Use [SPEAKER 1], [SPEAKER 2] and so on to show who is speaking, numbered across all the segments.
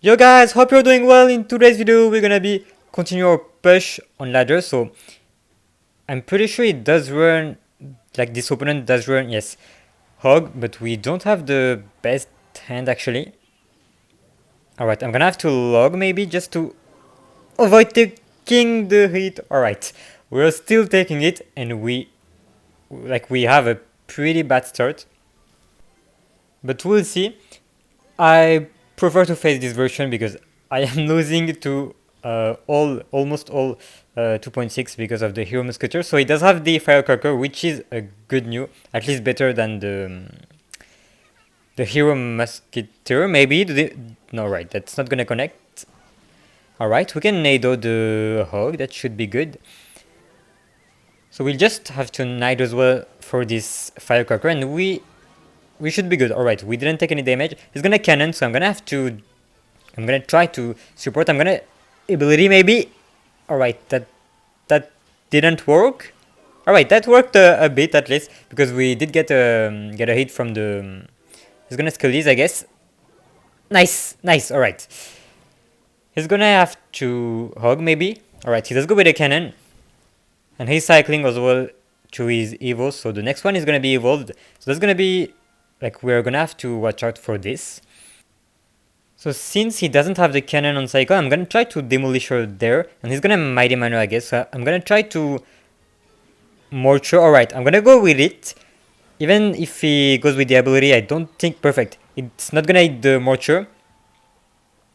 [SPEAKER 1] Yo guys, hope you're doing well. In today's video, we're gonna be continue our push on ladder. So I'm pretty sure it does run, like this opponent does run, yes, hog, but we don't have the best hand actually. Alright, I'm gonna have to log maybe just to avoid taking the hit. Alright, we're still taking it and we have a pretty bad start. But we'll see. I prefer to face this version because I am losing to almost all 2.6 because of the Hero Musketeer. So it does have the Firecracker, which is a good new, at least better than the Hero Musketeer. Maybe no, right? That's not gonna connect. All right, we can Nado the Hog. That should be good. So we'll just have to Nide as well for this Firecracker, and we should be good. Alright, we didn't take any damage. He's gonna cannon, so I'm gonna try to support. I'm gonna ability maybe. Alright, that didn't work. Alright, that worked a bit at least, because we did get a hit from the he's gonna skill these, I guess. Nice, alright. He's gonna have to hog maybe. Alright, he does go with a cannon. And he's cycling as well to his evo, so the next one is gonna be evolved. So that's gonna be like, we're gonna have to watch out for this. So since he doesn't have the cannon on cycle, I'm gonna try to demolish her there, and he's gonna mighty miner, I guess. So I'm gonna try to mortar. Alright, I'm gonna go with it. Even if he goes with the ability, I don't think perfect. It's not gonna hit the mortar.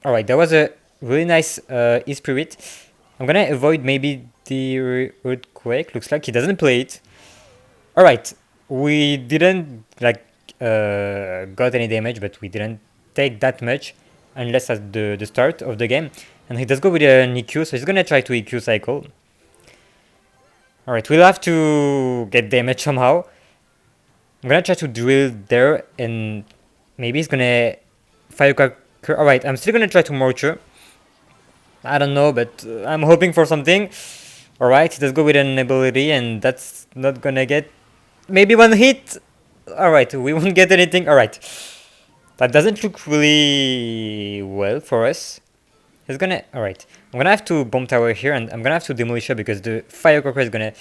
[SPEAKER 1] Alright, that was a really nice e-spirit. I'm gonna avoid maybe the earthquake. Looks like he doesn't play it. Alright, we didn't like got any damage, but we didn't take that much unless at the start of the game. And he does go with an EQ, so he's gonna try to EQ cycle. Alright, we'll have to get damage somehow. I'm gonna try to drill there, and maybe he's gonna firecracker. Alright, I'm still gonna try to mortar. I don't know, but I'm hoping for something. Alright, he does go with an ability, and that's not gonna get maybe one hit. Alright, we won't get anything. Alright. That doesn't look really well for us. He's gonna... Alright. I'm gonna have to bomb tower here, and I'm gonna have to demolish her because the firecracker is gonna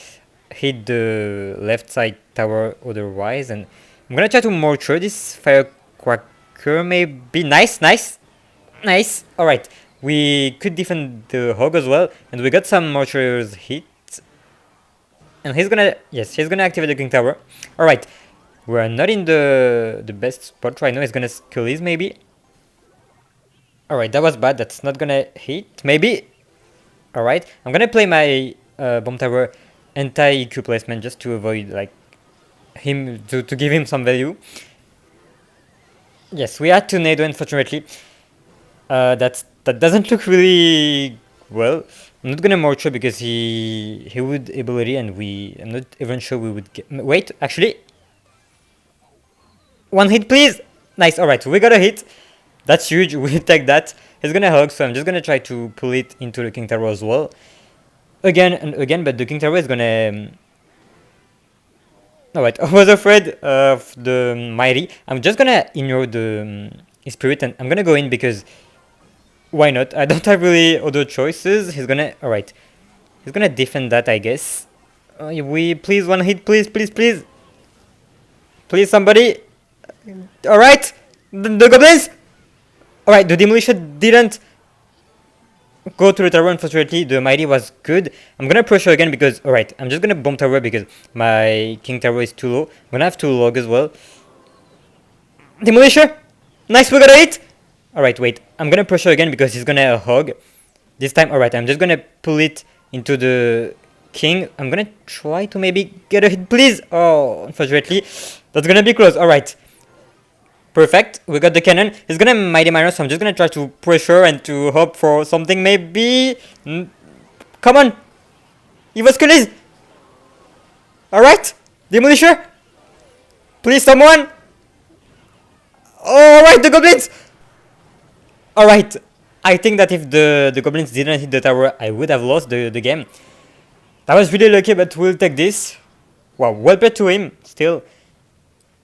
[SPEAKER 1] hit the left side tower otherwise. And I'm gonna try to mortar this firecracker maybe. Nice. Alright. We could defend the hog as well, and we got some mortars hit. And he's gonna... Yes, he's gonna activate the king tower. Alright. We're not in the best spot right now. He's gonna kill these maybe. Alright, that was bad. That's not gonna hit. Maybe. Alright. I'm gonna play my bomb tower anti-EQ placement just to avoid like him to give him some value. Yes, we had to nado, unfortunately. That doesn't look really well. I'm not gonna mortar because he would ability, and I'm not even sure we would get... Wait, actually. One hit, please! Nice, alright, we got a hit. That's huge, we take that. He's gonna hug, so I'm just gonna try to pull it into the king tower as well. Again and again, but the king tower is gonna... Alright, I was afraid of the mighty. I'm just gonna ignore the spirit, and I'm gonna go in because... Why not? I don't have really other choices. He's gonna... Alright. He's gonna defend that, I guess. We... Please, one hit, please. Please, somebody. Alright, the goblins! Alright, the demolition didn't go to the tower, unfortunately. The mighty was good. I'm gonna pressure again because... Alright, I'm just gonna bomb tower because my king tower is too low. I'm gonna have to log as well. Demolisher! Nice, we got a hit! Alright, wait. I'm gonna pressure again because he's gonna hog. This time, alright, I'm just gonna pull it into the king. I'm gonna try to maybe get a hit, please! Oh, unfortunately, that's gonna be close. Alright. Perfect, we got the cannon. He's gonna mighty miner, so I'm just gonna try to pressure and to hope for something maybe. Come on! Evoskulis! Alright! Demolisher! Please, someone! Alright, the goblins! Alright, I think that if the goblins didn't hit the tower, I would have lost the game. That was really lucky, but we'll take this. Wow, well played to him, still.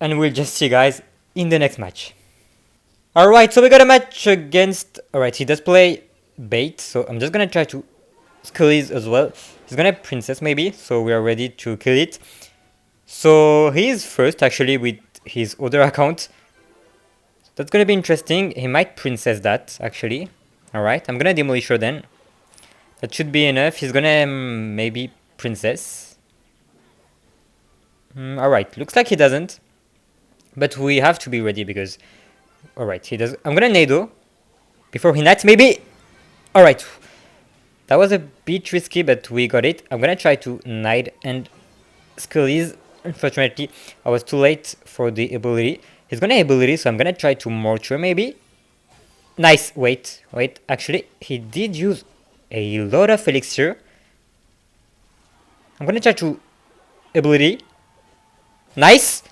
[SPEAKER 1] And we'll just see, guys, in the next match. Alright, so we got a match against... Alright, he does play bait, so I'm just gonna try to squeeze as well. He's gonna princess maybe, so we are ready to kill it. So he is first actually with his other account. That's gonna be interesting. He might princess that actually. Alright, I'm gonna demolish her then. That should be enough. He's gonna maybe princess. Alright, looks like he doesn't. But we have to be ready because... Alright, he does... I'm gonna nado. Before he knights, maybe... Alright. That was a bit risky, but we got it. I'm gonna try to knight and squeeze. Unfortunately, I was too late for the ability. He's gonna ability, so I'm gonna try to mortar maybe. Nice. Wait. Actually, he did use a lot of elixir. I'm gonna try to ability. Nice.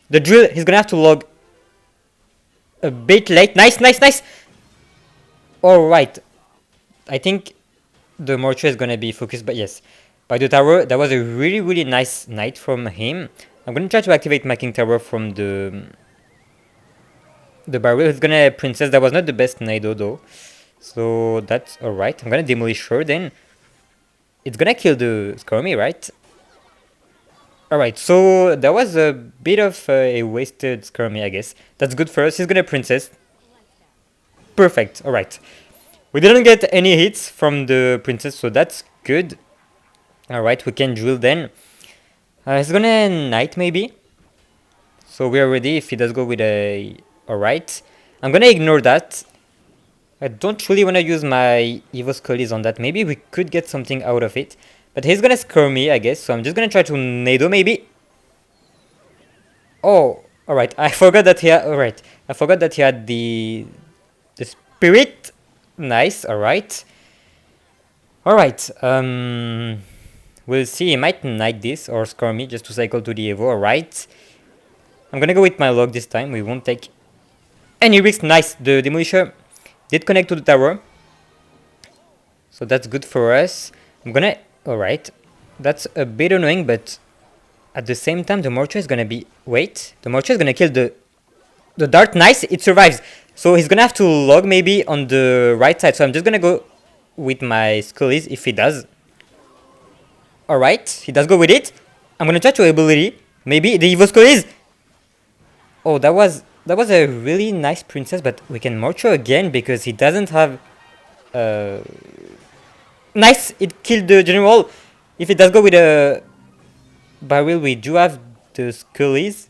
[SPEAKER 1] The drill, he's gonna have to log a bit late. Nice. Alright. I think the mortar is gonna be focused, but yes. By the tower, that was a really nice knight from him. I'm gonna try to activate my king tower from the barrel. He's gonna princess. That was not the best nado though. So that's alright. I'm gonna demolish her then. It's gonna kill the Skirmy, right? Alright, so that was a bit of a wasted Skirmy, I guess. That's good for us. He's gonna princess. Perfect. Alright. We didn't get any hits from the princess, so that's good. Alright, we can drill then. He's gonna knight maybe. So we are ready if he does go with a... Alright. I'm gonna ignore that. I don't really want to use my Evo Scullies on that. Maybe we could get something out of it. But he's gonna scare me, I guess. So I'm just gonna try to nado maybe. Oh, alright. I forgot that he had... Alright. I forgot that he had the spirit. Nice, alright. Alright. We'll see. He might knight this or score me just to cycle to the Evo. Alright. I'm gonna go with my log this time. We won't take any risk. Nice. The demolisher did connect to the tower. So that's good for us. I'm gonna... Alright. That's a bit annoying, but at the same time, the mortar is gonna be... Wait. The mortar is gonna kill the dart. Nice. It survives. So he's gonna have to log maybe on the right side. So I'm just gonna go with my scullies if he does. Alright. He does go with it. I'm gonna try to ability. Maybe the Evo scullies. Oh, that was a really nice princess, but we can mortar again because he doesn't have... Nice! It killed the general. If it does go with a barrel, we do have the scullies.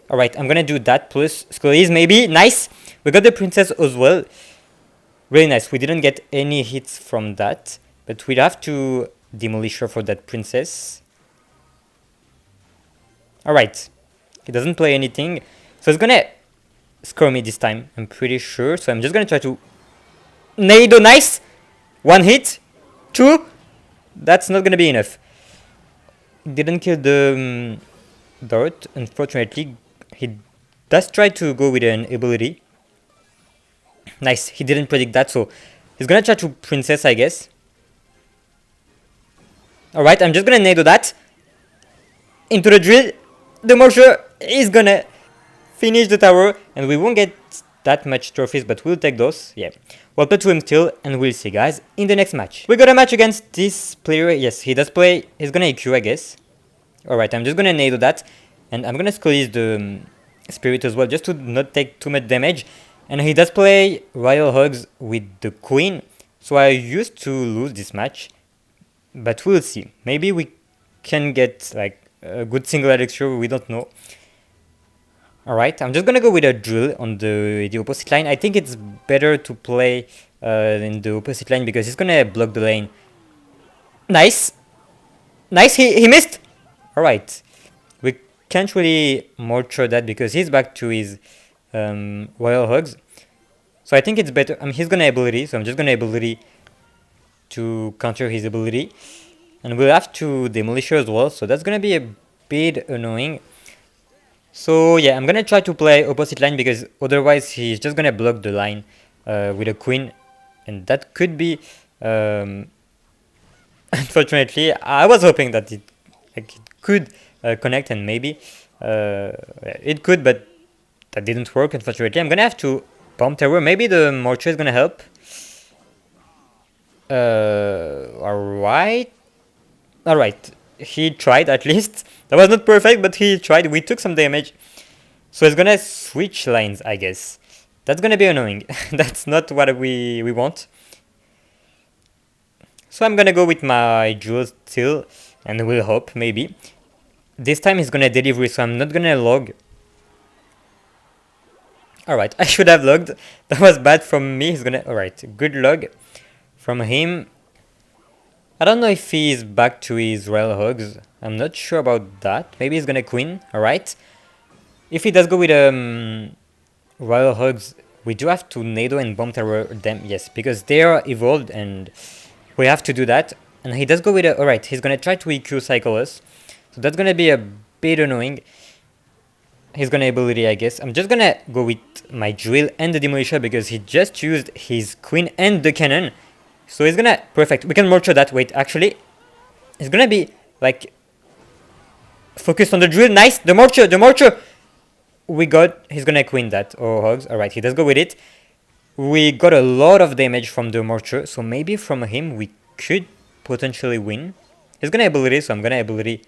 [SPEAKER 1] Alright, I'm gonna do that plus scullies maybe. Nice! We got the princess as well. Really nice. We didn't get any hits from that, but we'd have to demolish her for that princess. Alright. He doesn't play anything. So he's gonna score me this time, I'm pretty sure. So I'm just gonna try to... Nado, nice! One hit. Two. That's not gonna be enough. Didn't kill the dart, unfortunately. He does try to go with an ability. Nice, he didn't predict that, so he's gonna try to princess, I guess. Alright, I'm just gonna nado that. Into the drill. The mortar is gonna finish the tower, and we won't get that much trophies, but we'll take those. Yeah, we'll play to him still, and we'll see guys in the next match. We got a match against this player. Yes, he does play. He's gonna EQ, I guess. Alright, I'm just gonna nado that, and I'm gonna squeeze the spirit as well, just to not take too much damage. And he does play Royal Hogs with the queen, so I used to lose this match, but we'll see. Maybe we can get like a good single elixir, we don't know. Alright, I'm just gonna go with a drill on the opposite line. I think it's better to play in the opposite line because he's gonna block the lane. Nice! Nice, he missed! Alright. We can't really mortar that because he's back to his Royal Hogs. So I think it's better... he's gonna ability, so I'm just gonna ability to counter his ability. And we'll have to demolish her as well, so that's gonna be a bit annoying. So yeah, I'm gonna try to play opposite line because otherwise he's just gonna block the line with a queen, and that could be unfortunately. I was hoping that it could connect, and maybe it could, but that didn't work, unfortunately. I'm gonna have to bomb tower. Maybe the mortar is gonna help. Alright. Alright. He tried at least. That was not perfect, but he tried. We took some damage. So it's gonna switch lines, I guess. That's gonna be annoying. That's not what we want. So I'm gonna go with my jewels still, and we'll hope, maybe. This time he's gonna deliver, so I'm not gonna log. Alright, I should have logged. That was bad from me. He's gonna... Alright, good log from him. I don't know if he's back to his Royale hogs. I'm not sure about that. Maybe he's gonna queen. Alright. If he does go with Royale hogs, we do have to nado and bomb tower them. Yes, because they are evolved and we have to do that. And he does go with a... Alright, he's gonna try to EQ cycle us. So that's gonna be a bit annoying. He's gonna ability, I guess. I'm just gonna go with my drill and the demolisher because he just used his queen and the cannon. So he's gonna... Perfect. We can mortar that. Wait, actually, it's gonna be like focused on the drill. Nice. The mortar. The mortar. We got... He's gonna queen that. Oh, hogs. Alright, he does go with it. We got a lot of damage from the mortar. So maybe from him we could potentially win. He's gonna ability, so I'm gonna ability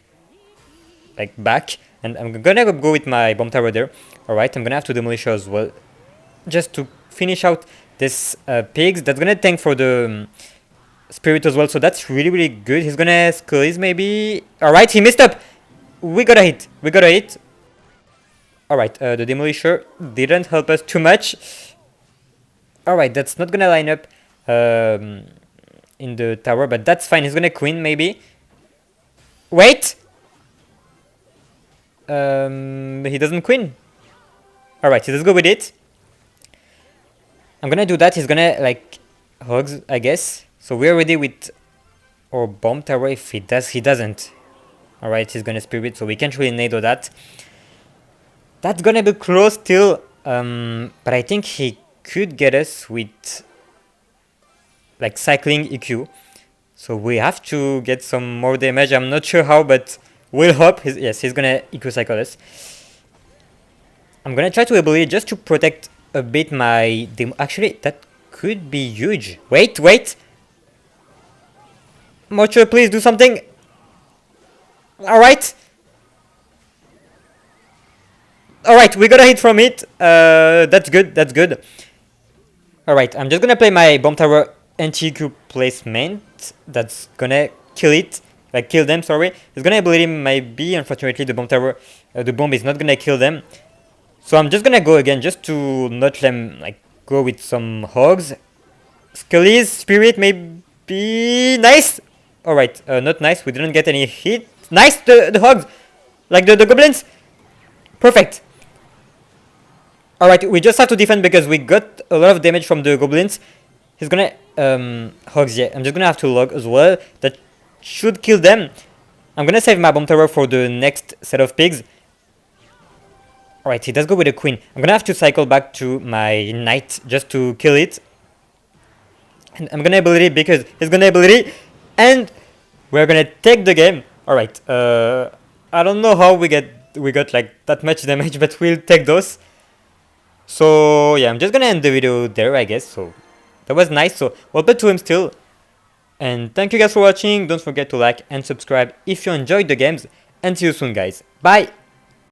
[SPEAKER 1] like back. And I'm gonna go with my bomb tower there. Alright, I'm gonna have to demolish as well. Just to finish out this pigs. That's gonna tank for the spirit as well. So that's really, really good. He's gonna squeeze maybe. Alright, he messed up. We got a hit. We got a hit. Alright, the demolisher didn't help us too much. Alright, that's not gonna line up in the tower, but that's fine. He's gonna queen maybe. Wait! He doesn't queen. Alright, he does go with it. I'm gonna do that. He's gonna like hogs, I guess. So we're ready with our bomb tower. If he does, he doesn't. Alright, he's gonna spirit, so we can't really nado that. That's gonna be close still. But I think he could get us with like cycling EQ. So we have to get some more damage. I'm not sure how, but we'll hope. Yes, he's gonna EQ cycle us. I'm gonna try to ability just to protect a bit my demo. Actually, that could be huge. Wait, wait. Mortar, please do something. Alright. Alright, we got a hit from it. That's good, that's good. Alright, I'm just gonna play my bomb tower anti-EQ placement. That's gonna kill it. Like, kill them, sorry. It's gonna ability maybe, unfortunately, the bomb tower. The bomb is not gonna kill them. So I'm just gonna go again, just to not let them, like, go with some hogs. Scully's spirit maybe... Nice! Alright, not nice. We didn't get any hit. Nice! The hogs! Like, the goblins! Perfect! Alright, we just have to defend because we got a lot of damage from the goblins. He's gonna... hogs, yeah. I'm just gonna have to log as well. That should kill them. I'm gonna save my bomb tower for the next set of pigs. Alright, he does go with a queen. I'm gonna have to cycle back to my knight just to kill it. And I'm gonna ability because he's gonna ability. And we're gonna take the game. Alright, I don't know how we got like that much damage, but we'll take those. So yeah, I'm just gonna end the video there, I guess. So that was nice. So well played to him still. And thank you guys for watching. Don't forget to like and subscribe if you enjoyed the games. And see you soon, guys. Bye!